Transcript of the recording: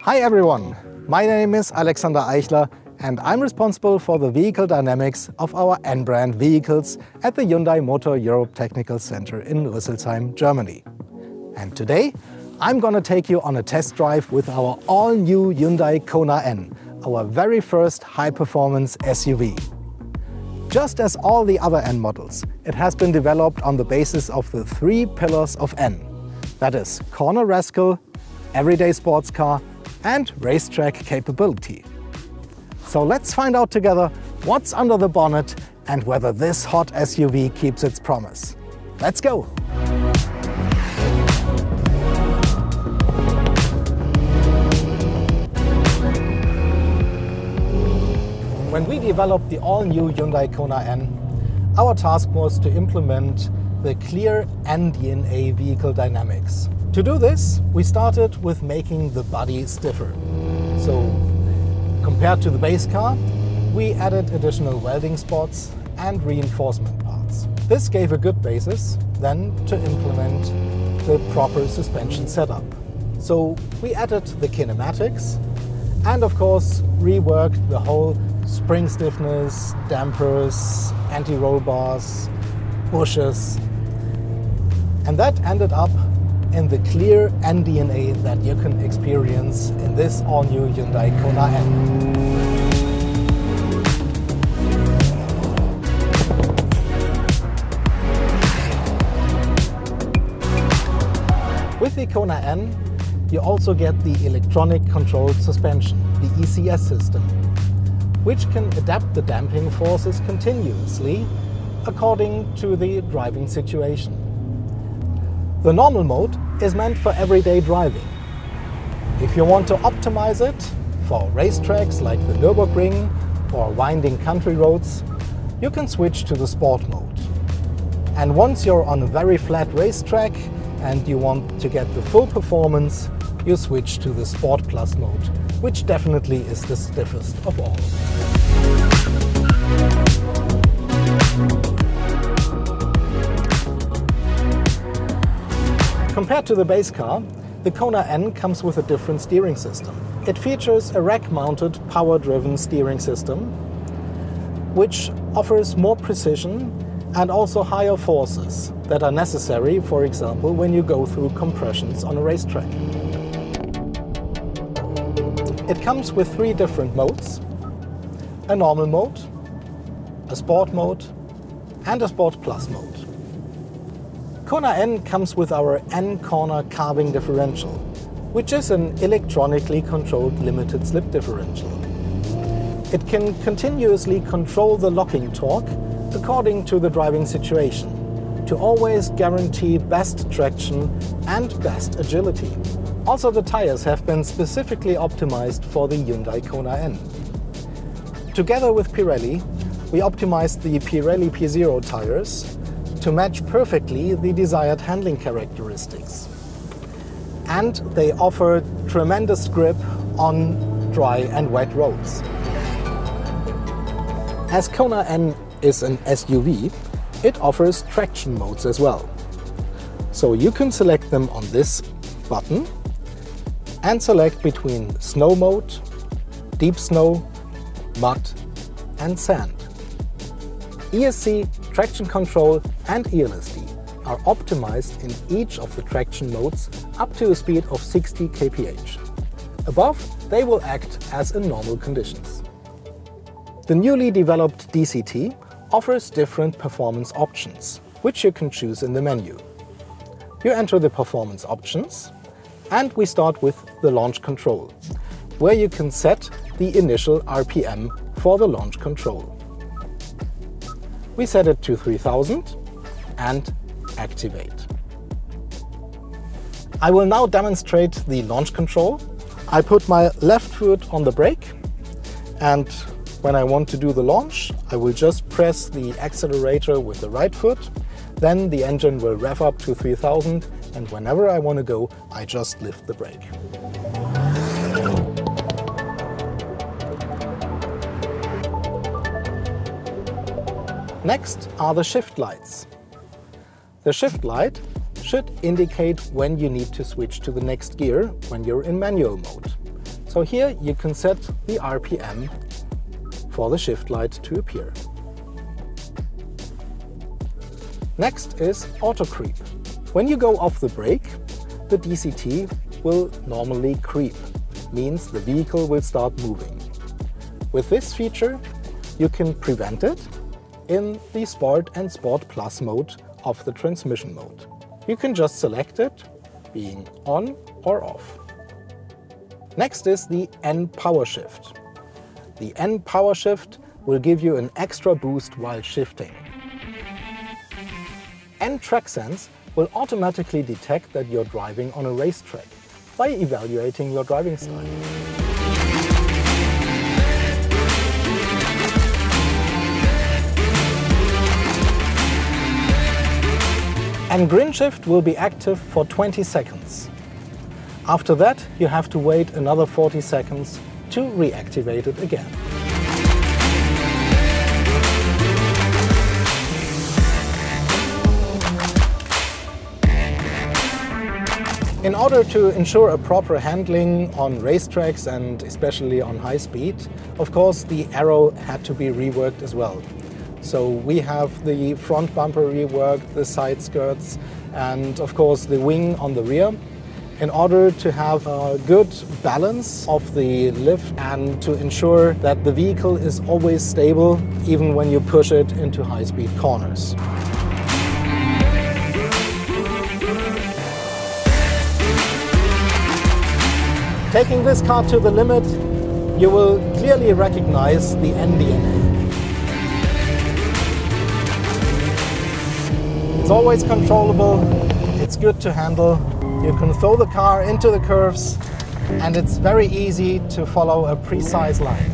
Hi everyone, my name is Alexander Eichler and I'm responsible for the vehicle dynamics of our N brand vehicles at the Hyundai Motor Europe Technical Center in Rüsselsheim, Germany. And today I'm gonna take you on a test drive with our all-new Hyundai KONA N, our very first high-performance SUV. Just as all the other N models, it has been developed on the basis of the three pillars of N. That is corner rascal, everyday sports car and racetrack capability. So let's find out together what's under the bonnet and whether this hot SUV keeps its promise. Let's go! When we developed the all-new Hyundai KONA N, our task was to implement the clear N DNA vehicle dynamics. To do this, we started with making the body stiffer. So, compared to the base car, we added additional welding spots and reinforcement parts. This gave a good basis then to implement the proper suspension setup. So we added the kinematics and of course reworked the whole spring stiffness, dampers, anti-roll bars, bushes. And that ended up in the clear NDNA that you can experience in this all-new Hyundai KONA N. With the KONA N, you also get the electronic controlled suspension, the ECS system, which can adapt the damping forces continuously according to the driving situation. The normal mode is meant for everyday driving. If you want to optimize it for racetracks like the Nürburgring or winding country roads, you can switch to the sport mode. And once you're on a very flat racetrack and you want to get the full performance, you switch to the Sport Plus mode, which definitely is the stiffest of all. Compared to the base car, the KONA N comes with a different steering system. It features a rack-mounted, power-driven steering system, which offers more precision and also higher forces that are necessary, for example, when you go through compressions on a racetrack. It comes with three different modes: a normal mode, a sport mode, and a Sport Plus mode. KONA N comes with our N-corner carving differential, which is an electronically controlled limited slip differential. It can continuously control the locking torque according to the driving situation, to always guarantee best traction and best agility. Also, the tires have been specifically optimized for the Hyundai KONA N. Together with Pirelli, we optimized the Pirelli P0 tires to match perfectly the desired handling characteristics. And they offer tremendous grip on dry and wet roads. As KONA N is an SUV, it offers traction modes as well. So you can select them on this button and select between snow mode, deep snow, mud and sand. ESC, traction control and ELSD are optimized in each of the traction modes up to a speed of 60 kph. Above, they will act as in normal conditions. The newly developed DCT offers different performance options, which you can choose in the menu. You enter the performance options, and we start with the launch control, where you can set the initial RPM for the launch control. We set it to 3000 and activate. I will now demonstrate the launch control. I put my left foot on the brake, and when I want to do the launch, I will just press the accelerator with the right foot. Then the engine will rev up to 3000, and whenever I want to go, I just lift the brake. Next are the shift lights. The shift light should indicate when you need to switch to the next gear when you're in manual mode. So here you can set the RPM for the shift light to appear. Next is auto creep. When you go off the brake, the DCT will normally creep, means the vehicle will start moving. With this feature, you can prevent it in the Sport and Sport Plus mode of the transmission mode. You can just select it, being on or off. Next is the N power shift. The N power shift will give you an extra boost while shifting. N track sense will automatically detect that you're driving on a racetrack by evaluating your driving style. And grin shift will be active for 20 seconds. After that, you have to wait another 40 seconds to reactivate it again. In order to ensure a proper handling on racetracks and especially on high speed, of course the aero had to be reworked as well. So we have the front bumper reworked, the side skirts, and of course the wing on the rear, in order to have a good balance of the lift and to ensure that the vehicle is always stable even when you push it into high-speed corners. Taking this car to the limit, you will clearly recognize the NDNA. It's always controllable, it's good to handle, you can throw the car into the curves, and it's very easy to follow a precise line.